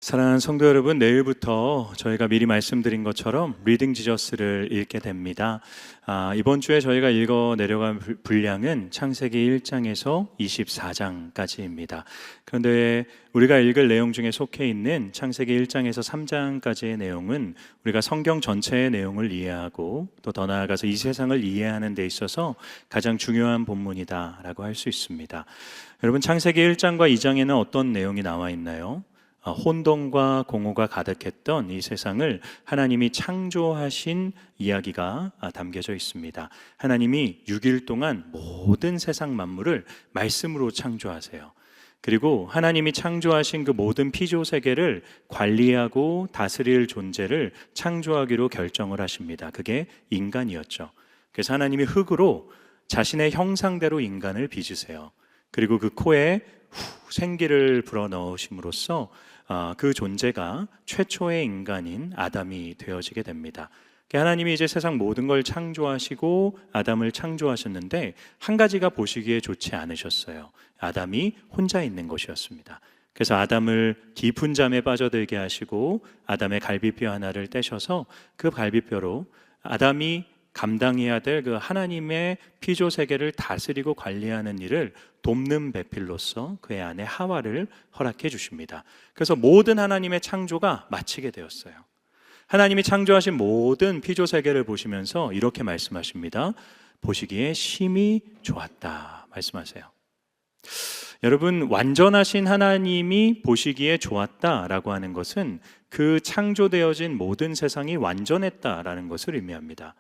사랑하는 성도 여러분, 내일부터 저희가 미리 말씀드린 것처럼 리딩 지저스를 읽게 됩니다. 이번 주에 저희가 읽어 내려간 분량은 창세기 1장에서 24장까지입니다. 그런데 우리가 읽을 내용 중에 속해 있는 창세기 1장에서 3장까지의 내용은 우리가 성경 전체의 내용을 이해하고 또 더 나아가서 이 세상을 이해하는 데 있어서 가장 중요한 본문이다라고 할 수 있습니다. 여러분, 창세기 1장과 2장에는 어떤 내용이 나와 있나요? 혼돈과 공허가 가득했던 이 세상을 하나님이 창조하신 이야기가 담겨져 있습니다. 하나님이 6일 동안 모든 세상 만물을 말씀으로 창조하세요. 그리고 하나님이 창조하신 그 모든 피조 세계를 관리하고 다스릴 존재를 창조하기로 결정을 하십니다. 그게 인간이었죠. 그래서 하나님이 흙으로 자신의 형상대로 인간을 빚으세요. 그리고 그 코에 생기를 불어넣으심으로써 그 존재가 최초의 인간인 아담이 되어지게 됩니다. 하나님이 이제 세상 모든 걸 창조하시고 아담을 창조하셨는데 한 가지가 보시기에 좋지 않으셨어요. 아담이 혼자 있는 것이었습니다. 그래서 아담을 깊은 잠에 빠져들게 하시고 아담의 갈비뼈 하나를 떼셔서 그 갈비뼈로 아담이 감당해야 될 그 하나님의 피조 세계를 다스리고 관리하는 일을 돕는 배필로서 그의 아내 하와를 허락해 주십니다. 그래서 모든 하나님의 창조가 마치게 되었어요. 하나님이 창조하신 모든 피조 세계를 보시면서 이렇게 말씀하십니다. 보시기에 심히 좋았다 말씀하세요. 여러분, 완전하신 하나님이 보시기에 좋았다라고 하는 것은 그 창조되어진 모든 세상이 완전했다라는 것을 의미합니다.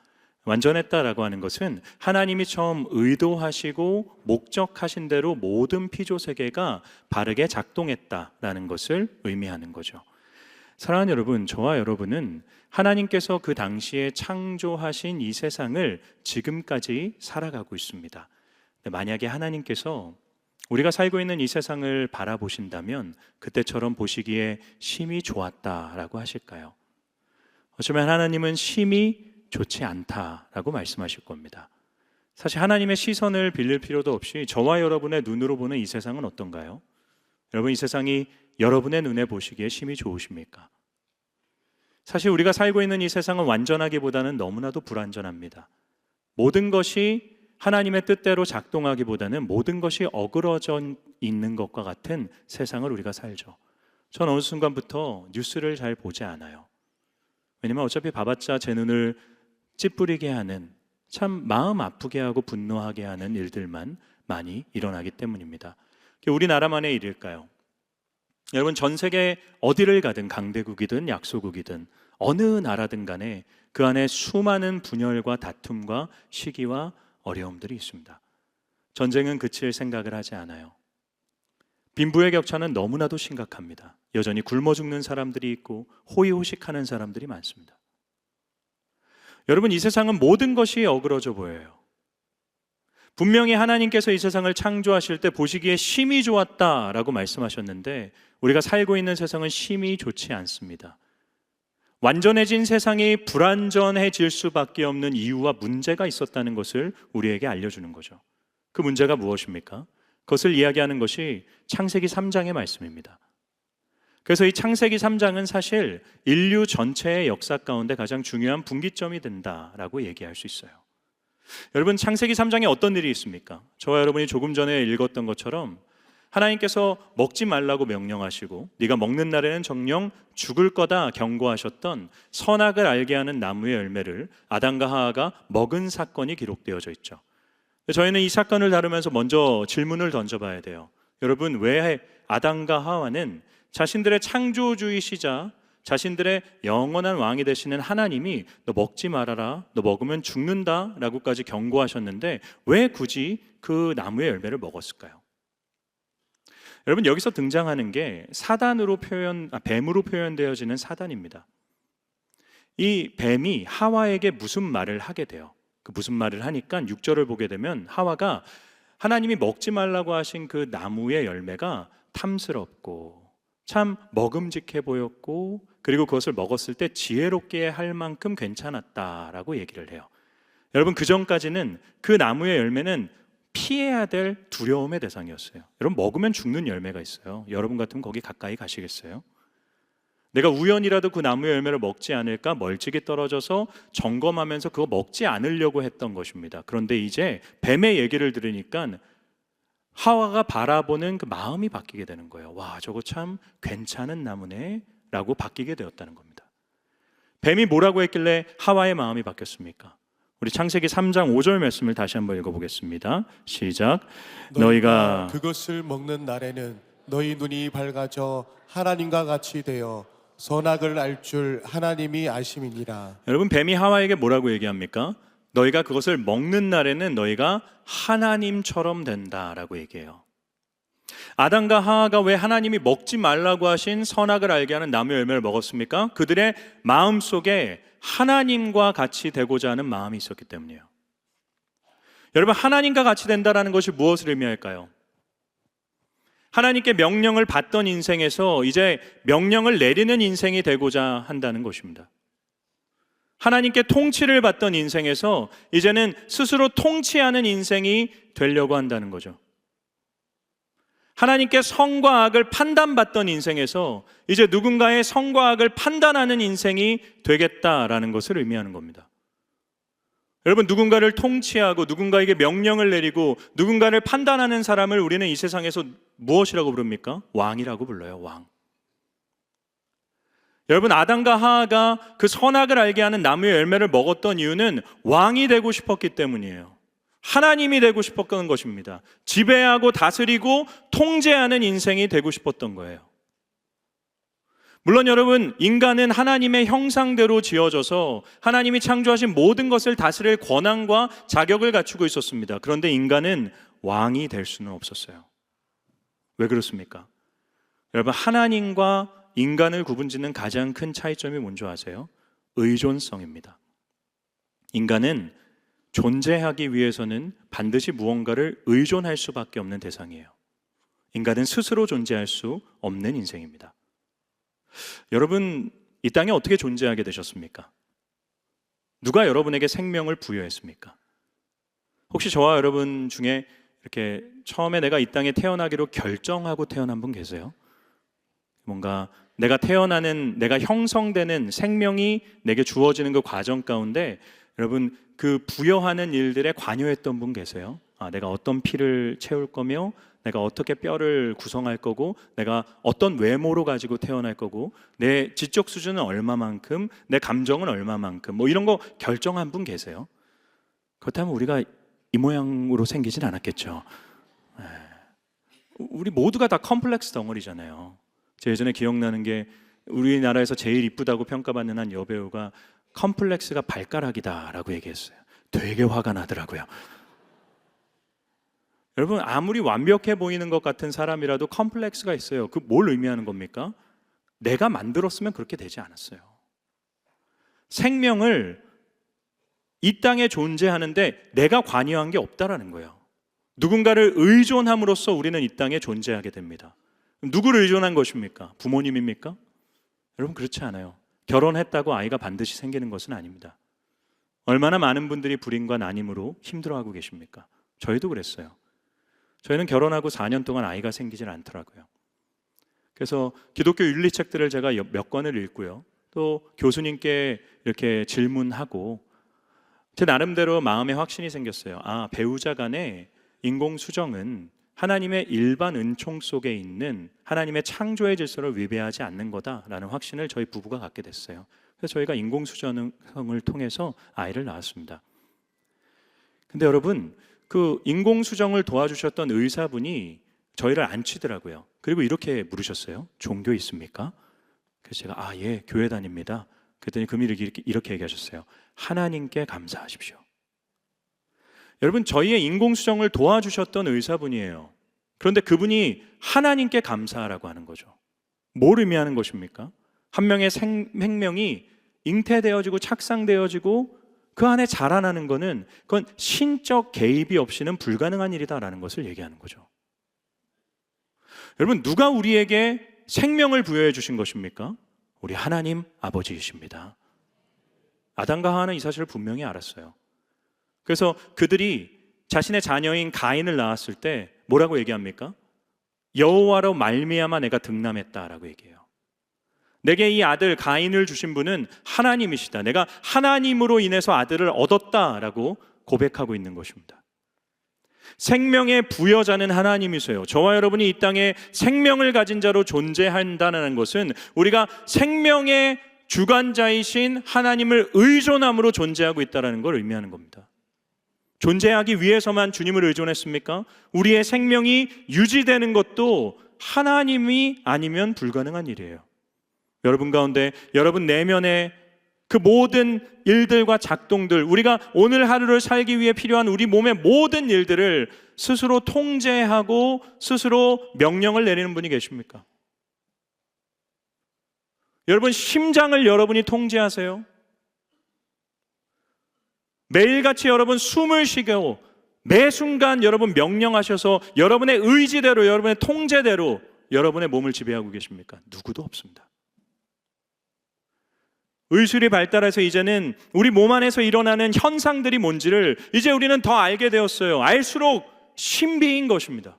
완전했다라고 하는 것은 하나님이 처음 의도하시고 목적하신 대로 모든 피조 세계가 바르게 작동했다라는 것을 의미하는 거죠. 사랑하는 여러분, 저와 여러분은 하나님께서 그 당시에 창조하신 이 세상을 지금까지 살아가고 있습니다. 만약에 하나님께서 우리가 살고 있는 이 세상을 바라보신다면 그때처럼 보시기에 심히 좋았다라고 하실까요? 어쩌면 하나님은 심히 좋지 않다라고 말씀하실 겁니다. 사실 하나님의 시선을 빌릴 필요도 없이 저와 여러분의 눈으로 보는 이 세상은 어떤가요? 여러분, 이 세상이 여러분의 눈에 보시기에 심히 좋으십니까? 사실 우리가 살고 있는 이 세상은 완전하기보다는 너무나도 불완전합니다. 모든 것이 하나님의 뜻대로 작동하기보다는 모든 것이 어그러져 있는 것과 같은 세상을 우리가 살죠. 전 어느 순간부터 뉴스를 잘 보지 않아요. 왜냐면 어차피 봐봤자 제 눈을 찌푸리게 하는, 참 마음 아프게 하고 분노하게 하는 일들만 많이 일어나기 때문입니다. 우리나라만의 일일까요? 여러분, 전 세계 어디를 가든 강대국이든 약소국이든 어느 나라든 간에 그 안에 수많은 분열과 다툼과 시기와 어려움들이 있습니다. 전쟁은 그칠 생각을 하지 않아요. 빈부의 격차는 너무나도 심각합니다. 여전히 굶어 죽는 사람들이 있고 호의호식하는 사람들이 많습니다. 여러분, 이 세상은 모든 것이 어그러져 보여요. 분명히 하나님께서 이 세상을 창조하실 때 보시기에 심히 좋았다라고 말씀하셨는데 우리가 살고 있는 세상은 심히 좋지 않습니다. 완전해진 세상이 불완전해질 수밖에 없는 이유와 문제가 있었다는 것을 우리에게 알려주는 거죠. 그 문제가 무엇입니까? 그것을 이야기하는 것이 창세기 3장의 말씀입니다. 그래서 이 창세기 3장은 사실 인류 전체의 역사 가운데 가장 중요한 분기점이 된다라고 얘기할 수 있어요. 여러분, 창세기 3장에 어떤 일이 있습니까? 저와 여러분이 조금 전에 읽었던 것처럼 하나님께서 먹지 말라고 명령하시고 네가 먹는 날에는 정녕 죽을 거다 경고하셨던 선악을 알게 하는 나무의 열매를 아담과 하와가 먹은 사건이 기록되어져 있죠. 저희는 이 사건을 다루면서 먼저 질문을 던져봐야 돼요. 여러분, 왜 아담과 하와는 자신들의 창조주이시자 자신들의 영원한 왕이 되시는 하나님이 너 먹지 말아라, 너 먹으면 죽는다 라고까지 경고하셨는데 왜 굳이 그 나무의 열매를 먹었을까요? 여러분, 여기서 등장하는 게 뱀으로 표현되어지는 사단입니다. 이 뱀이 하와에게 무슨 말을 하게 돼요? 그 무슨 말을 하니까 6절을 보게 되면 하와가 하나님이 먹지 말라고 하신 그 나무의 열매가 탐스럽고 참 먹음직해 보였고 그리고 그것을 먹었을 때 지혜롭게 할 만큼 괜찮았다라고 얘기를 해요. 여러분, 그 전까지는 그 나무의 열매는 피해야 될 두려움의 대상이었어요. 여러분, 먹으면 죽는 열매가 있어요. 여러분 같으면 거기 가까이 가시겠어요? 내가 우연이라도 그 나무의 열매를 먹지 않을까 멀찍이 떨어져서 점검하면서 그거 먹지 않으려고 했던 것입니다. 그런데 이제 뱀의 얘기를 들으니까 하와가 바라보는 그 마음이 바뀌게 되는 거예요. 와, 저거 참 괜찮은 나무네 라고 바뀌게 되었다는 겁니다. 뱀이 뭐라고 했길래 하와의 마음이 바뀌었습니까? 우리 창세기 3장 5절 말씀을 다시 한번 읽어보겠습니다. 시작. 너희가 그것을 먹는 날에는 너희 눈이 밝아져 하나님과 같이 되어 선악을 알 줄 하나님이 아심이니라. 여러분, 뱀이 하와에게 뭐라고 얘기합니까? 너희가 그것을 먹는 날에는 너희가 하나님처럼 된다라고 얘기해요. 아담과 하와가 왜 하나님이 먹지 말라고 하신 선악을 알게 하는 나무의 열매를 먹었습니까? 그들의 마음속에 하나님과 같이 되고자 하는 마음이 있었기 때문이에요. 여러분, 하나님과 같이 된다는 것이 무엇을 의미할까요? 하나님께 명령을 받던 인생에서 이제 명령을 내리는 인생이 되고자 한다는 것입니다. 하나님께 통치를 받던 인생에서 이제는 스스로 통치하는 인생이 되려고 한다는 거죠. 하나님께 선과 악을 판단받던 인생에서 이제 누군가의 선과 악을 판단하는 인생이 되겠다라는 것을 의미하는 겁니다. 여러분, 누군가를 통치하고 누군가에게 명령을 내리고 누군가를 판단하는 사람을 우리는 이 세상에서 무엇이라고 부릅니까? 왕이라고 불러요. 왕. 여러분, 아담과 하와가 그 선악을 알게 하는 나무의 열매를 먹었던 이유는 왕이 되고 싶었기 때문이에요. 하나님이 되고 싶었던 것입니다. 지배하고 다스리고 통제하는 인생이 되고 싶었던 거예요. 물론 여러분, 인간은 하나님의 형상대로 지어져서 하나님이 창조하신 모든 것을 다스릴 권한과 자격을 갖추고 있었습니다. 그런데 인간은 왕이 될 수는 없었어요. 왜 그렇습니까? 여러분, 하나님과 인간을 구분짓는 가장 큰 차이점이 뭔지 아세요? 의존성입니다. 인간은 존재하기 위해서는 반드시 무언가를 의존할 수밖에 없는 대상이에요. 인간은 스스로 존재할 수 없는 인생입니다. 여러분, 이 땅에 어떻게 존재하게 되셨습니까? 누가 여러분에게 생명을 부여했습니까? 혹시 저와 여러분 중에 이렇게 처음에 내가 이 땅에 태어나기로 결정하고 태어난 분 계세요? 뭔가 내가 태어나는, 내가 형성되는 생명이 내게 주어지는 그 과정 가운데 여러분, 그 부여하는 일들에 관여했던 분 계세요? 내가 어떤 피를 채울 거며 내가 어떻게 뼈를 구성할 거고 내가 어떤 외모로 가지고 태어날 거고 내 지적 수준은 얼마만큼, 내 감정은 얼마만큼, 뭐 이런 거 결정한 분 계세요? 그렇다면 우리가 이 모양으로 생기진 않았겠죠. 우리 모두가 다 컴플렉스 덩어리잖아요. 제 예전에 기억나는 게 우리나라에서 제일 이쁘다고 평가받는 한 여배우가 컴플렉스가 발가락이다라고 얘기했어요. 되게 화가 나더라고요. 여러분, 아무리 완벽해 보이는 것 같은 사람이라도 컴플렉스가 있어요. 그 뭘 의미하는 겁니까? 내가 만들었으면 그렇게 되지 않았어요. 생명을 이 땅에 존재하는데 내가 관여한 게 없다라는 거예요. 누군가를 의존함으로써 우리는 이 땅에 존재하게 됩니다. 누구를 의존한 것입니까? 부모님입니까? 여러분, 그렇지 않아요. 결혼했다고 아이가 반드시 생기는 것은 아닙니다. 얼마나 많은 분들이 불임과 난임으로 힘들어하고 계십니까? 저희도 그랬어요. 저희는 결혼하고 4년 동안 아이가 생기질 않더라고요. 그래서 기독교 윤리책들을 제가 몇 권을 읽고요. 또 교수님께 이렇게 질문하고 제 나름대로 마음에 확신이 생겼어요. 배우자 간의 인공수정은 하나님의 일반 은총 속에 있는 하나님의 창조의 질서를 위배하지 않는 거다라는 확신을 저희 부부가 갖게 됐어요. 그래서 저희가 인공수정을 통해서 아이를 낳았습니다. 근데 여러분, 그 인공수정을 도와주셨던 의사분이 저희를 앉히더라고요. 그리고 이렇게 물으셨어요. 종교 있습니까? 그래서 제가 예, 교회 다닙니다. 그랬더니 그분이 이렇게 얘기하셨어요. 하나님께 감사하십시오. 여러분, 저희의 인공수정을 도와주셨던 의사분이에요. 그런데 그분이 하나님께 감사하라고 하는 거죠. 뭘 의미하는 것입니까? 한 명의 생명이 잉태되어지고 착상되어지고 그 안에 자라나는 것은 그건 신적 개입이 없이는 불가능한 일이다라는 것을 얘기하는 거죠. 여러분, 누가 우리에게 생명을 부여해 주신 것입니까? 우리 하나님 아버지이십니다. 아담과 하와는 이 사실을 분명히 알았어요. 그래서 그들이 자신의 자녀인 가인을 낳았을 때 뭐라고 얘기합니까? 여호와로 말미암아 내가 득남했다라고 얘기해요. 내게 이 아들 가인을 주신 분은 하나님이시다. 내가 하나님으로 인해서 아들을 얻었다라고 고백하고 있는 것입니다. 생명의 부여자는 하나님이세요. 저와 여러분이 이 땅에 생명을 가진 자로 존재한다는 것은 우리가 생명의 주관자이신 하나님을 의존함으로 존재하고 있다는 걸 의미하는 겁니다. 존재하기 위해서만 주님을 의존했습니까? 우리의 생명이 유지되는 것도 하나님이 아니면 불가능한 일이에요. 여러분 가운데, 여러분 내면에 그 모든 일들과 작동들, 우리가 오늘 하루를 살기 위해 필요한 우리 몸의 모든 일들을 스스로 통제하고 스스로 명령을 내리는 분이 계십니까? 여러분, 심장을 여러분이 통제하세요? 매일같이 여러분 숨을 쉬고 매 순간 여러분 명령하셔서 여러분의 의지대로, 여러분의 통제대로 여러분의 몸을 지배하고 계십니까? 누구도 없습니다. 의술이 발달해서 이제는 우리 몸 안에서 일어나는 현상들이 뭔지를 이제 우리는 더 알게 되었어요. 알수록 신비인 것입니다.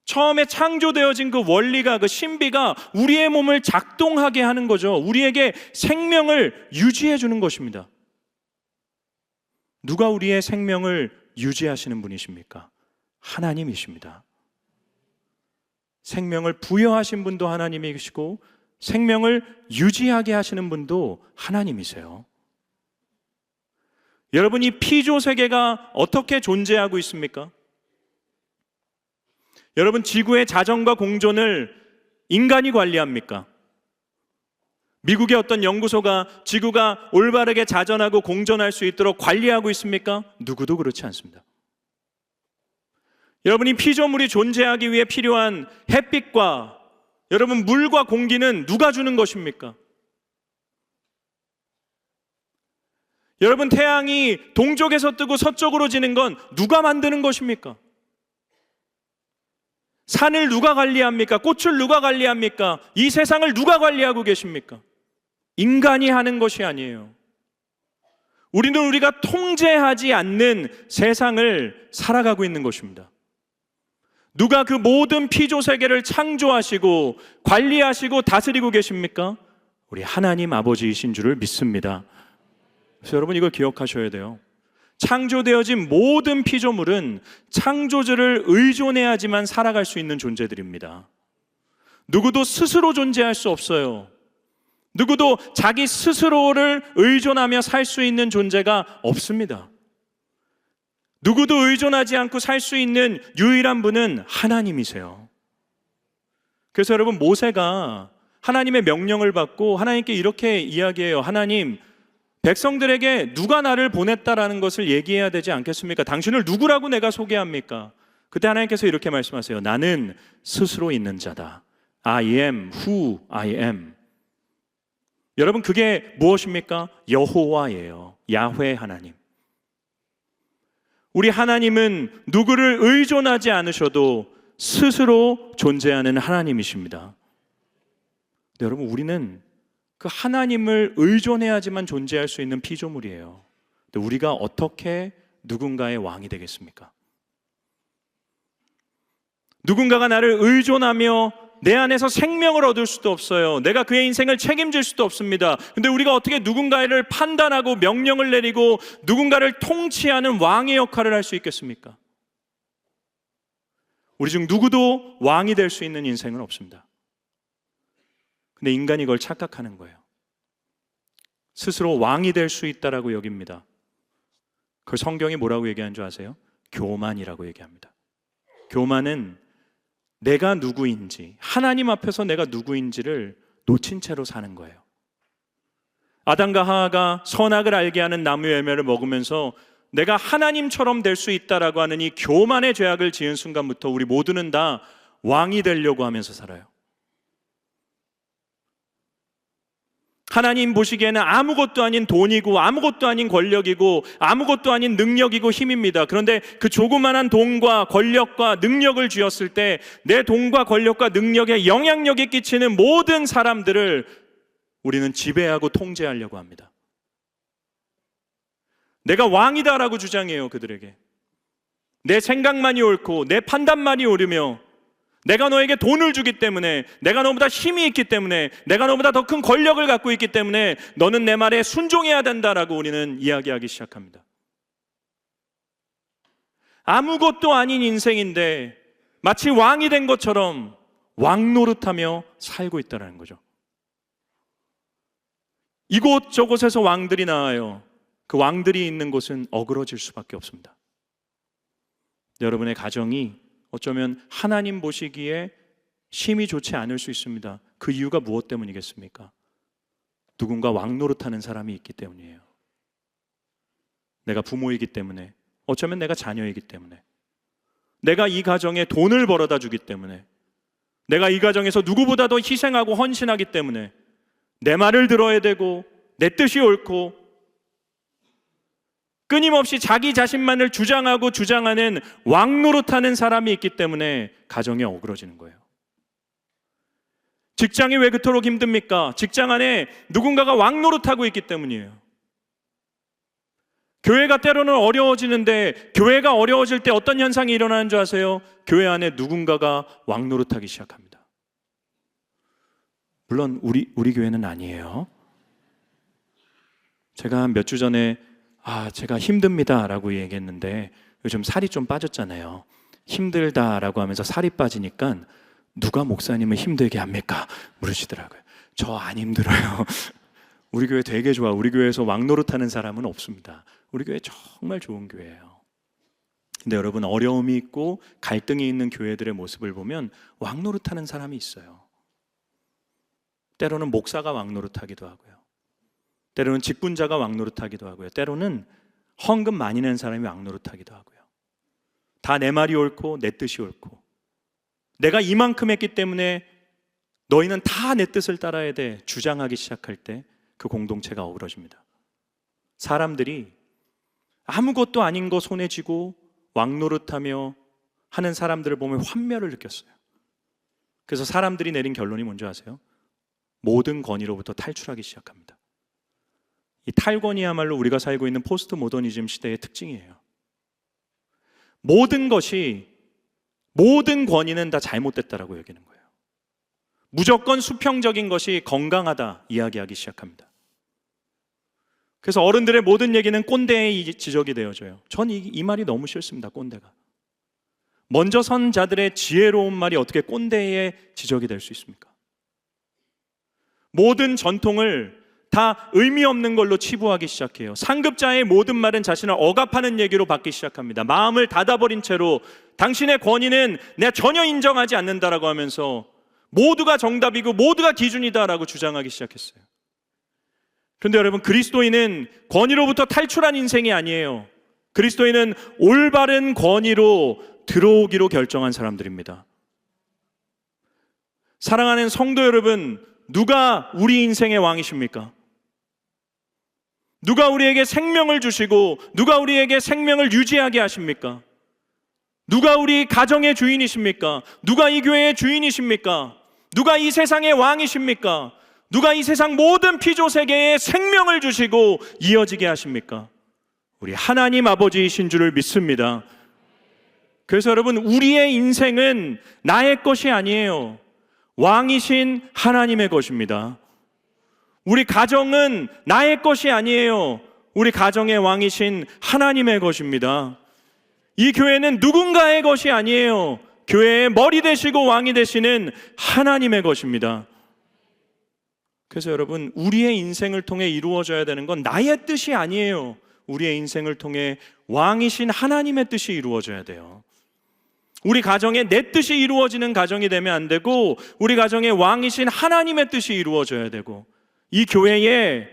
처음에 창조되어진 그 원리가, 그 신비가 우리의 몸을 작동하게 하는 거죠. 우리에게 생명을 유지해 주는 것입니다. 누가 우리의 생명을 유지하시는 분이십니까? 하나님이십니다. 생명을 부여하신 분도 하나님이시고 생명을 유지하게 하시는 분도 하나님이세요. 여러분, 이 피조 세계가 어떻게 존재하고 있습니까? 여러분, 지구의 자전과 공존을 인간이 관리합니까? 미국의 어떤 연구소가 지구가 올바르게 자전하고 공존할 수 있도록 관리하고 있습니까? 누구도 그렇지 않습니다. 여러분이 피조물이 존재하기 위해 필요한 햇빛과 여러분 물과 공기는 누가 주는 것입니까? 여러분, 태양이 동쪽에서 뜨고 서쪽으로 지는 건 누가 만드는 것입니까? 산을 누가 관리합니까? 꽃을 누가 관리합니까? 이 세상을 누가 관리하고 계십니까? 인간이 하는 것이 아니에요. 우리는 우리가 통제하지 않는 세상을 살아가고 있는 것입니다. 누가 그 모든 피조 세계를 창조하시고 관리하시고 다스리고 계십니까? 우리 하나님 아버지이신 줄을 믿습니다. 그래서 여러분, 이걸 기억하셔야 돼요. 창조되어진 모든 피조물은 창조주를 의존해야지만 살아갈 수 있는 존재들입니다. 누구도 스스로 존재할 수 없어요. 누구도 자기 스스로를 의존하며 살 수 있는 존재가 없습니다. 누구도 의존하지 않고 살 수 있는 유일한 분은 하나님이세요. 그래서 여러분, 모세가 하나님의 명령을 받고 하나님께 이렇게 이야기해요. 하나님, 백성들에게 누가 나를 보냈다라는 것을 얘기해야 되지 않겠습니까? 당신을 누구라고 내가 소개합니까? 그때 하나님께서 이렇게 말씀하세요. 나는 스스로 있는 자다. I am who I am. 여러분, 그게 무엇입니까? 여호와예요. 야훼 하나님. 우리 하나님은 누구를 의존하지 않으셔도 스스로 존재하는 하나님이십니다. 근데 여러분, 우리는 그 하나님을 의존해야지만 존재할 수 있는 피조물이에요. 근데 우리가 어떻게 누군가의 왕이 되겠습니까? 누군가가 나를 의존하며 내 안에서 생명을 얻을 수도 없어요. 내가 그의 인생을 책임질 수도 없습니다. 근데 우리가 어떻게 누군가를 판단하고 명령을 내리고 누군가를 통치하는 왕의 역할을 할 수 있겠습니까? 우리 중 누구도 왕이 될 수 있는 인생은 없습니다. 근데 인간이 이걸 착각하는 거예요. 스스로 왕이 될 수 있다라고 여깁니다. 그걸 성경이 뭐라고 얘기하는 줄 아세요? 교만이라고 얘기합니다. 교만은 내가 누구인지, 하나님 앞에서 내가 누구인지를 놓친 채로 사는 거예요. 아담과 하와가 선악을 알게 하는 나무 열매를 먹으면서 내가 하나님처럼 될 수 있다라고 하는 이 교만의 죄악을 지은 순간부터 우리 모두는 다 왕이 되려고 하면서 살아요. 하나님 보시기에는 아무것도 아닌 돈이고 아무것도 아닌 권력이고 아무것도 아닌 능력이고 힘입니다. 그런데 그 조그만한 돈과 권력과 능력을 쥐었을 때 내 돈과 권력과 능력에 영향력이 끼치는 모든 사람들을 우리는 지배하고 통제하려고 합니다. 내가 왕이다라고 주장해요. 그들에게 내 생각만이 옳고 내 판단만이 옳으며 내가 너에게 돈을 주기 때문에, 내가 너보다 힘이 있기 때문에, 내가 너보다 더 큰 권력을 갖고 있기 때문에 너는 내 말에 순종해야 된다라고 우리는 이야기하기 시작합니다. 아무것도 아닌 인생인데 마치 왕이 된 것처럼 왕 노릇하며 살고 있다는 거죠. 이곳저곳에서 왕들이 나와요. 그 왕들이 있는 곳은 어그러질 수밖에 없습니다. 여러분의 가정이 어쩌면 하나님 보시기에 심히 좋지 않을 수 있습니다. 그 이유가 무엇 때문이겠습니까? 누군가 왕 노릇하는 사람이 있기 때문이에요. 내가 부모이기 때문에, 어쩌면 내가 자녀이기 때문에, 내가 이 가정에 돈을 벌어다 주기 때문에, 내가 이 가정에서 누구보다 더 희생하고 헌신하기 때문에 내 말을 들어야 되고 내 뜻이 옳고 끊임없이 자기 자신만을 주장하고 주장하는 왕 노릇하는 사람이 있기 때문에 가정이 어그러지는 거예요. 직장이 왜 그토록 힘듭니까? 직장 안에 누군가가 왕 노릇하고 있기 때문이에요. 교회가 때로는 어려워지는데, 교회가 어려워질 때 어떤 현상이 일어나는 줄 아세요? 교회 안에 누군가가 왕 노릇하기 시작합니다. 물론 우리 교회는 아니에요. 제가 몇 주 전에 제가 힘듭니다 라고 얘기했는데, 요즘 살이 좀 빠졌잖아요. 힘들다라고 하면서 살이 빠지니까 누가 목사님을 힘들게 합니까? 물으시더라고요. 저 안 힘들어요. 우리 교회 되게 좋아. 우리 교회에서 왕 노릇하는 사람은 없습니다. 우리 교회 정말 좋은 교회예요. 근데 여러분, 어려움이 있고 갈등이 있는 교회들의 모습을 보면 왕 노릇하는 사람이 있어요. 때로는 목사가 왕 노릇하기도 하고요. 때로는 직분자가 왕 노릇하기도 하고요. 때로는 헌금 많이 낸 사람이 왕 노릇하기도 하고요. 다 내 말이 옳고 내 뜻이 옳고, 내가 이만큼 했기 때문에 너희는 다 내 뜻을 따라야 돼 주장하기 시작할 때 그 공동체가 어그러집니다. 사람들이 아무것도 아닌 거 손에 쥐고 왕 노릇하며 하는 사람들을 보면 환멸을 느꼈어요. 그래서 사람들이 내린 결론이 뭔지 아세요? 모든 권위로부터 탈출하기 시작합니다. 이 탈권이야말로 우리가 살고 있는 포스트 모더니즘 시대의 특징이에요. 모든 권위는 다 잘못됐다라고 여기는 거예요. 무조건 수평적인 것이 건강하다 이야기하기 시작합니다. 그래서 어른들의 모든 얘기는 꼰대의 지적이 되어져요. 전 이 말이 너무 싫습니다. 꼰대가. 먼저 선 자들의 지혜로운 말이 어떻게 꼰대의 지적이 될 수 있습니까? 모든 전통을 다 의미 없는 걸로 치부하기 시작해요. 상급자의 모든 말은 자신을 억압하는 얘기로 받기 시작합니다. 마음을 닫아버린 채로 당신의 권위는 내가 전혀 인정하지 않는다라고 하면서 모두가 정답이고 모두가 기준이다라고 주장하기 시작했어요. 그런데 여러분, 그리스도인은 권위로부터 탈출한 인생이 아니에요. 그리스도인은 올바른 권위로 들어오기로 결정한 사람들입니다. 사랑하는 성도 여러분, 누가 우리 인생의 왕이십니까? 누가 우리에게 생명을 주시고 누가 우리에게 생명을 유지하게 하십니까? 누가 우리 가정의 주인이십니까? 누가 이 교회의 주인이십니까? 누가 이 세상의 왕이십니까? 누가 이 세상 모든 피조세계에 생명을 주시고 이어지게 하십니까? 우리 하나님 아버지이신 줄을 믿습니다. 그래서 여러분, 우리의 인생은 나의 것이 아니에요. 왕이신 하나님의 것입니다. 우리 가정은 나의 것이 아니에요. 우리 가정의 왕이신 하나님의 것입니다. 이 교회는 누군가의 것이 아니에요. 교회의 머리 되시고 왕이 되시는 하나님의 것입니다. 그래서 여러분, 우리의 인생을 통해 이루어져야 되는 건 나의 뜻이 아니에요. 우리의 인생을 통해 왕이신 하나님의 뜻이 이루어져야 돼요. 우리 가정에 내 뜻이 이루어지는 가정이 되면 안 되고, 우리 가정에 왕이신 하나님의 뜻이 이루어져야 되고, 이 교회에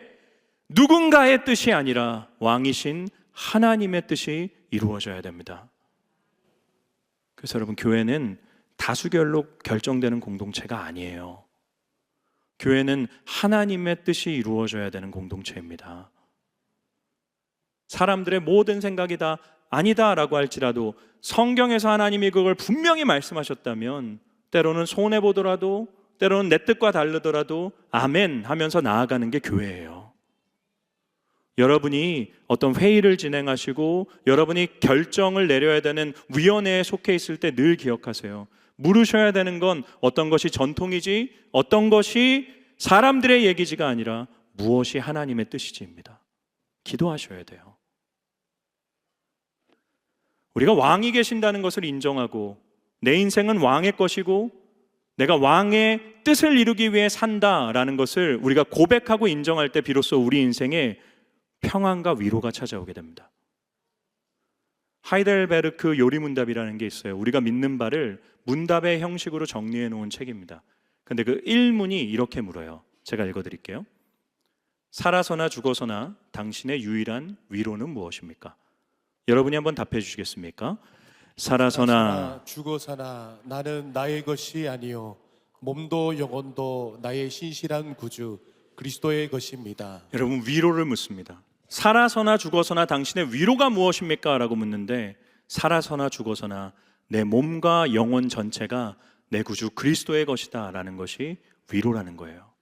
누군가의 뜻이 아니라 왕이신 하나님의 뜻이 이루어져야 됩니다. 그래서 여러분, 교회는 다수결로 결정되는 공동체가 아니에요. 교회는 하나님의 뜻이 이루어져야 되는 공동체입니다. 사람들의 모든 생각이 다 아니다라고 할지라도 성경에서 하나님이 그걸 분명히 말씀하셨다면, 때로는 손해보더라도, 때로는 내 뜻과 다르더라도 아멘 하면서 나아가는 게 교회예요. 여러분이 어떤 회의를 진행하시고 여러분이 결정을 내려야 되는 위원회에 속해 있을 때 늘 기억하세요. 물으셔야 되는 건 어떤 것이 전통이지, 어떤 것이 사람들의 얘기지가 아니라 무엇이 하나님의 뜻이지입니다. 기도하셔야 돼요. 우리가 왕이 계신다는 것을 인정하고 내 인생은 왕의 것이고 내가 왕의 뜻을 이루기 위해 산다라는 것을 우리가 고백하고 인정할 때 비로소 우리 인생에 평안과 위로가 찾아오게 됩니다. 하이델베르크 요리문답이라는 게 있어요. 우리가 믿는 바를 문답의 형식으로 정리해 놓은 책입니다. 근데 그 1문이 이렇게 물어요. 제가 읽어드릴게요. 살아서나 죽어서나 당신의 유일한 위로는 무엇입니까? 여러분이 한번 답해 주시겠습니까? 살아서나 죽어서나 나는 나의 것이 아니요 몸도 영혼도 나의 신실한 구주 그리스도의 것입니다. 여러분, 위로를 묻습니다. 살아서나 죽어서나 당신의 위로가 무엇입니까? 라고 묻는데, 살아서나 죽어서나 내 몸과 영혼 전체가 내 구주 그리스도의 것이다 라는 것이 위로라는 거예요.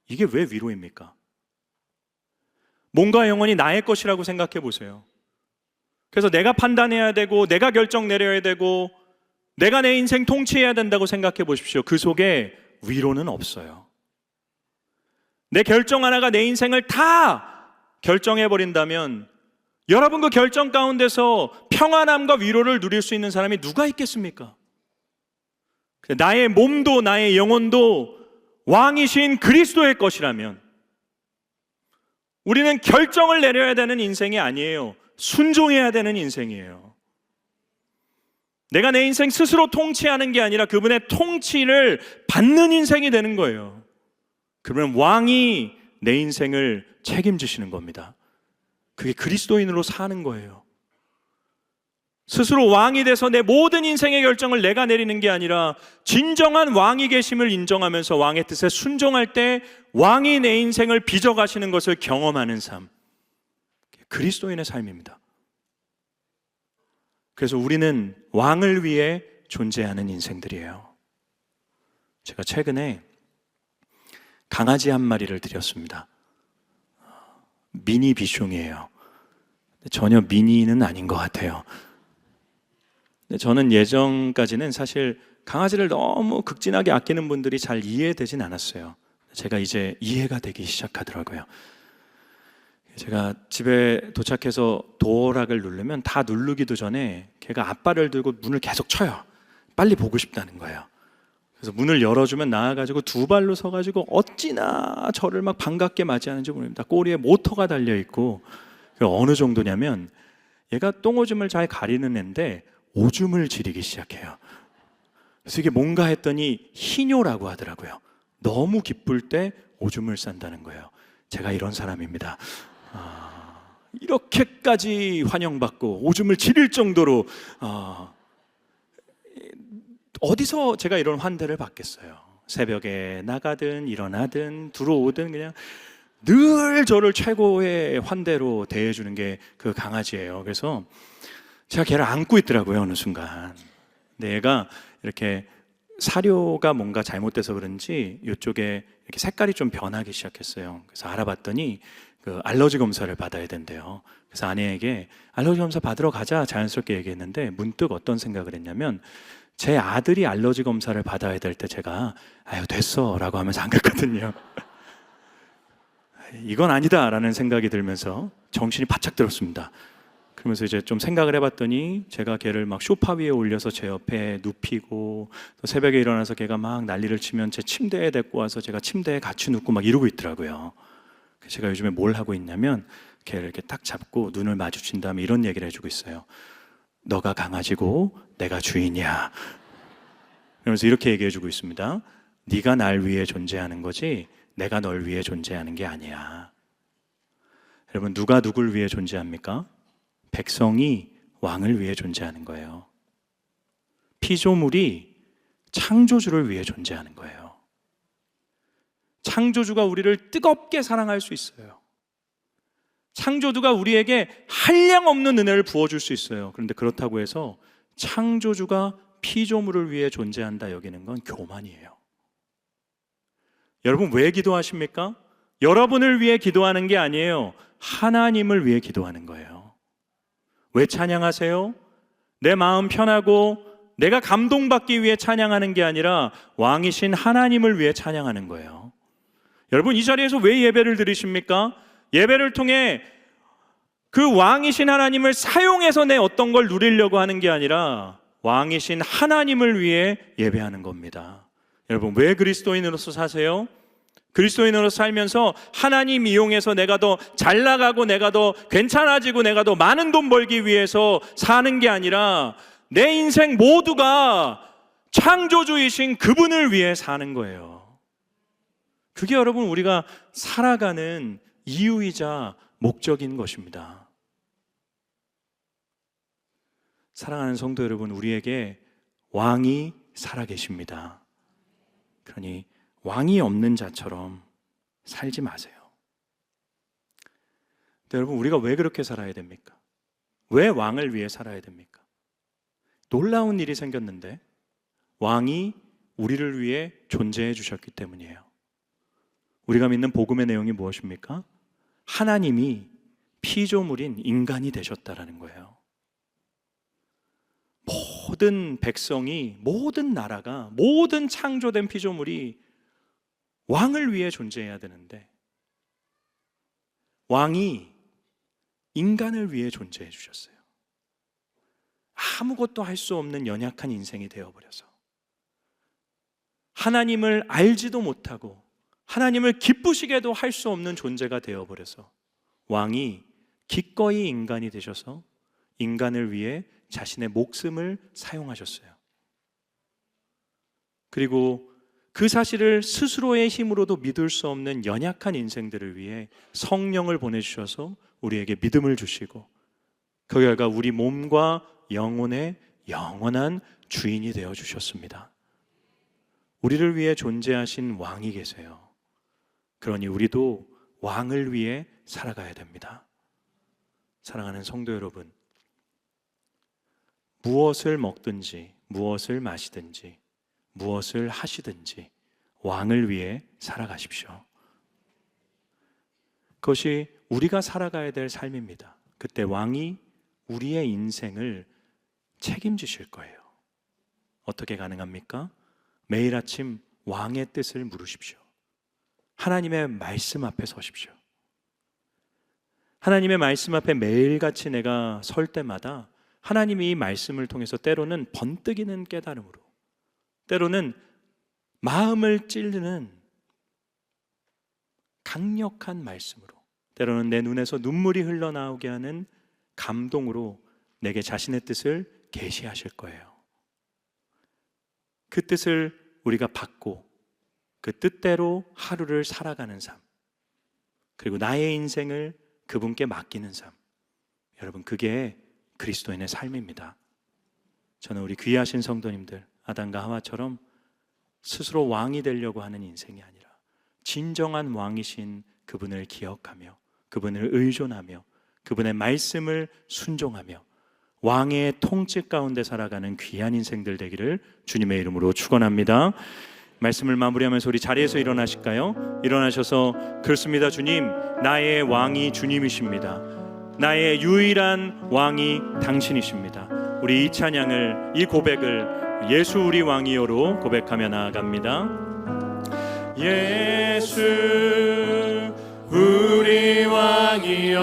이게 왜 위로입니까? 몸과 영혼이 나의 것이라고 생각해 보세요. 그래서 내가 판단해야 되고 내가 결정 내려야 되고 내가 내 인생 통치해야 된다고 생각해 보십시오. 그 속에 위로는 없어요. 내 결정 하나가 내 인생을 다 결정해 버린다면 여러분, 그 결정 가운데서 평안함과 위로를 누릴 수 있는 사람이 누가 있겠습니까? 나의 몸도 나의 영혼도 왕이신 그리스도의 것이라면 우리는 결정을 내려야 되는 인생이 아니에요. 순종해야 되는 인생이에요. 내가 내 인생 스스로 통치하는 게 아니라 그분의 통치를 받는 인생이 되는 거예요. 그러면 왕이 내 인생을 책임지시는 겁니다. 그게 그리스도인으로 사는 거예요. 스스로 왕이 돼서 내 모든 인생의 결정을 내가 내리는 게 아니라 진정한 왕이 계심을 인정하면서 왕의 뜻에 순종할 때 왕이 내 인생을 빚어가시는 것을 경험하는 삶, 그리스도인의 삶입니다. 그래서 우리는 왕을 위해 존재하는 인생들이에요. 제가 최근에 강아지 한 마리를 드렸습니다. 미니 비숑이에요. 전혀 미니는 아닌 것 같아요. 저는 예전까지는 사실 강아지를 너무 극진하게 아끼는 분들이 잘 이해되진 않았어요. 제가 이제 이해가 되기 시작하더라고요. 제가 집에 도착해서 도어락을 누르면 다 누르기도 전에 걔가 앞발을 들고 문을 계속 쳐요. 빨리 보고 싶다는 거예요. 그래서 문을 열어주면 나와가지고 두 발로 서가지고 어찌나 저를 막 반갑게 맞이하는지 모릅니다. 꼬리에 모터가 달려있고, 어느 정도냐면 얘가 똥오줌을 잘 가리는 애인데 오줌을 지리기 시작해요. 그래서 이게 뭔가 했더니 희뇨라고 하더라고요. 너무 기쁠 때 오줌을 싼다는 거예요. 제가 이런 사람입니다. 이렇게까지 환영받고 오줌을 지릴 정도로 어디서 제가 이런 환대를 받겠어요. 새벽에 나가든 일어나든 들어오든 그냥 늘 저를 최고의 환대로 대해주는 게 그 강아지예요. 그래서 제가 걔를 안고 있더라고요, 어느 순간. 근데 얘가 이렇게 사료가 뭔가 잘못돼서 그런지 이쪽에 이렇게 색깔이 좀 변하기 시작했어요. 그래서 알아봤더니 그 알러지 검사를 받아야 된대요. 그래서 아내에게 알러지 검사 받으러 가자 자연스럽게 얘기했는데 문득 어떤 생각을 했냐면, 제 아들이 알러지 검사를 받아야 될 때 제가 아유 됐어 라고 하면서 안 갔거든요. 이건 아니다 라는 생각이 들면서 정신이 바짝 들었습니다. 그러면서 이제 좀 생각을 해봤더니 제가 걔를 막 소파 위에 올려서 제 옆에 눕히고, 또 새벽에 일어나서 걔가 막 난리를 치면 제 침대에 데리고 와서 제가 침대에 같이 눕고 막 이러고 있더라고요. 제가 요즘에 뭘 하고 있냐면 걔를 이렇게 딱 잡고 눈을 마주친 다음에 이런 얘기를 해주고 있어요. 너가 강아지고 내가 주인이야. 그러면서 이렇게 얘기해주고 있습니다. 네가 날 위해 존재하는 거지 내가 널 위해 존재하는 게 아니야. 여러분, 누가 누굴 위해 존재합니까? 백성이 왕을 위해 존재하는 거예요. 피조물이 창조주를 위해 존재하는 거예요. 창조주가 우리를 뜨겁게 사랑할 수 있어요. 창조주가 우리에게 한량없는 은혜를 부어줄 수 있어요. 그런데 그렇다고 해서 창조주가 피조물을 위해 존재한다 여기는 건 교만이에요. 여러분, 왜 기도하십니까? 여러분을 위해 기도하는 게 아니에요. 하나님을 위해 기도하는 거예요. 왜 찬양하세요? 내 마음 편하고 내가 감동받기 위해 찬양하는 게 아니라 왕이신 하나님을 위해 찬양하는 거예요. 여러분, 이 자리에서 왜 예배를 드리십니까? 예배를 통해 그 왕이신 하나님을 사용해서 내 어떤 걸 누리려고 하는 게 아니라 왕이신 하나님을 위해 예배하는 겁니다. 여러분, 왜 그리스도인으로서 사세요? 그리스도인으로 살면서 하나님 이용해서 내가 더 잘 나가고 내가 더 괜찮아지고 내가 더 많은 돈 벌기 위해서 사는 게 아니라 내 인생 모두가 창조주이신 그분을 위해 사는 거예요. 그게 여러분 우리가 살아가는 이유이자 목적인 것입니다. 사랑하는 성도 여러분, 우리에게 왕이 살아계십니다. 그러니 왕이 없는 자처럼 살지 마세요. 근데 여러분, 우리가 왜 그렇게 살아야 됩니까? 왜 왕을 위해 살아야 됩니까? 놀라운 일이 생겼는데 왕이 우리를 위해 존재해 주셨기 때문이에요. 우리가 믿는 복음의 내용이 무엇입니까? 하나님이 피조물인 인간이 되셨다라는 거예요. 모든 백성이, 모든 나라가, 모든 창조된 피조물이 왕을 위해 존재해야 되는데 왕이 인간을 위해 존재해 주셨어요. 아무것도 할 수 없는 연약한 인생이 되어버려서 하나님을 알지도 못하고 하나님을 기쁘시게도 할 수 없는 존재가 되어버려서 왕이 기꺼이 인간이 되셔서 인간을 위해 자신의 목숨을 사용하셨어요. 그리고 그 사실을 스스로의 힘으로도 믿을 수 없는 연약한 인생들을 위해 성령을 보내주셔서 우리에게 믿음을 주시고 그 결과 우리 몸과 영혼의 영원한 주인이 되어주셨습니다. 우리를 위해 존재하신 왕이 계세요. 그러니 우리도 왕을 위해 살아가야 됩니다. 사랑하는 성도 여러분, 무엇을 먹든지 무엇을 마시든지 무엇을 하시든지 왕을 위해 살아가십시오. 그것이 우리가 살아가야 될 삶입니다. 그때 왕이 우리의 인생을 책임지실 거예요. 어떻게 가능합니까? 매일 아침 왕의 뜻을 물으십시오. 하나님의 말씀 앞에 서십시오. 하나님의 말씀 앞에 매일같이 내가 설 때마다 하나님이 이 말씀을 통해서 때로는 번뜩이는 깨달음으로, 때로는 마음을 찌르는 강력한 말씀으로, 때로는 내 눈에서 눈물이 흘러나오게 하는 감동으로 내게 자신의 뜻을 계시하실 거예요. 그 뜻을 우리가 받고 그 뜻대로 하루를 살아가는 삶, 그리고 나의 인생을 그분께 맡기는 삶, 여러분, 그게 그리스도인의 삶입니다. 저는 우리 귀하신 성도님들, 아담과 하와처럼 스스로 왕이 되려고 하는 인생이 아니라 진정한 왕이신 그분을 기억하며 그분을 의존하며 그분의 말씀을 순종하며 왕의 통치 가운데 살아가는 귀한 인생들 되기를 주님의 이름으로 축원합니다. 말씀을 마무리하면서 우리 자리에서 일어나실까요? 일어나셔서, 그렇습니다 주님, 나의 왕이 주님이십니다. 나의 유일한 왕이 당신이십니다. 우리 이 찬양을, 이 고백을 예수 우리 왕이요로 고백하며 나아갑니다. 예수 우리 왕이여,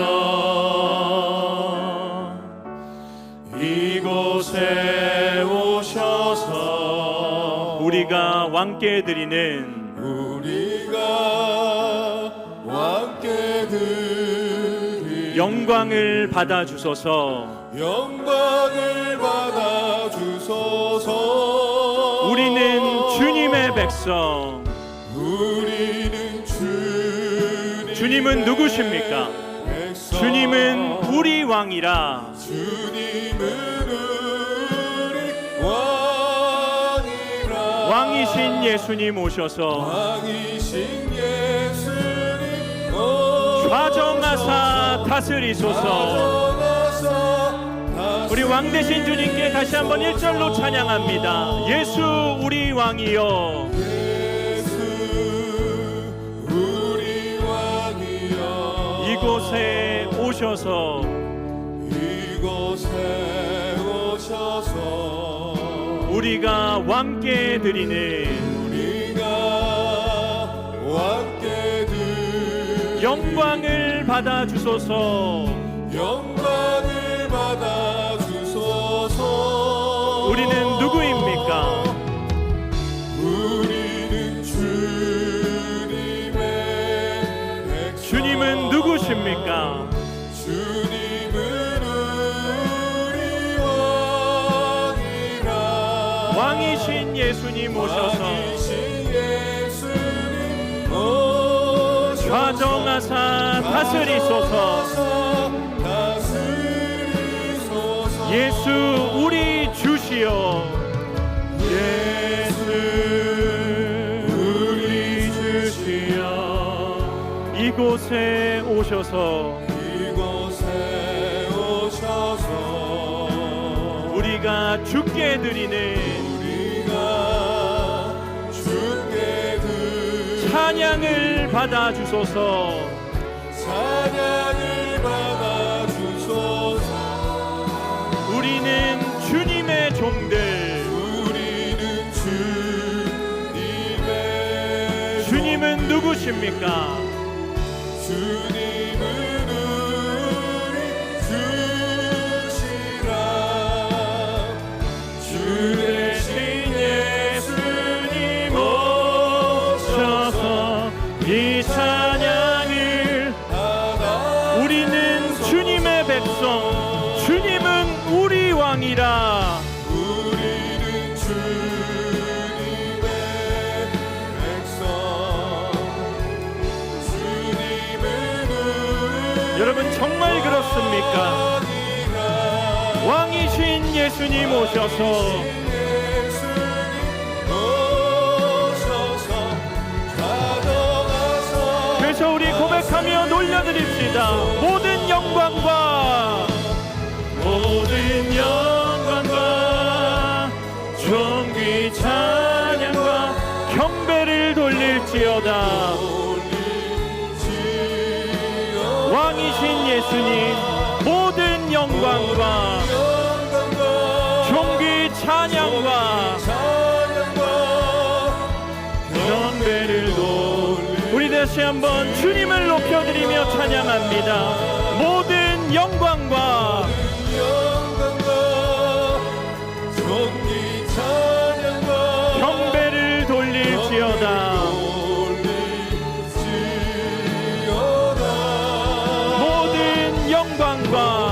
이곳에 오셔서 우리가 왕께 드리는 영광을 받아 주소서. 영광을 받아 주소서. 우리는 주님의 백성. 우리는 주님은 누구십니까? 백성. 주님은 우리 왕이라. 주님은 우리 왕이라. 왕이신 예수님 오셔서 왕이신 예수님 오셔서 좌정하사 다스리소서. 우리 왕 되신 주님께 다시 한번 1절로 찬양합니다. 예수 우리 왕이여, 예수 우리 왕이여, 이곳에 오셔서 이곳에 오셔서 우리가 왕께 드리는 영광을 받아 주소서. 영광을 받아 주소서. 우리는 누구입니까? 우리는 주님의 백성. 주님은 누구십니까? 주님은 우리 왕이라. 왕이신 예수님 오셔서 가정하사 다스리소서. 예수 우리 주시여. 예수 우리 주시여. 이곳에 오셔서 우리가 주께 드리는 찬양을 받아 주소서. 찬양을 받아 주소서. 우리는 주님의 종들. 우리는 주님의 주님은 누구십니까? 주님은 우리 주시라. 주 대신 예수님 오셔서 이 찬양을. 우리는 주님의 백성. 주님은 우리 왕이라. 우리는 주님의 백성. 주님은 여러분 정말 그렇습니까? 왕이신 예수님 오셔서 그래서 우리 고백하며 놀려드립시다. 모든 영광과 존귀 찬양과 경배를 돌릴지어다. 왕이신 예수님 모든 영광과 존귀 찬양과 경배를 우리 다시 한번 주님을 높여드리며 찬양합니다. 모든 영광과 경배를 돌릴지어다. 모든 영광과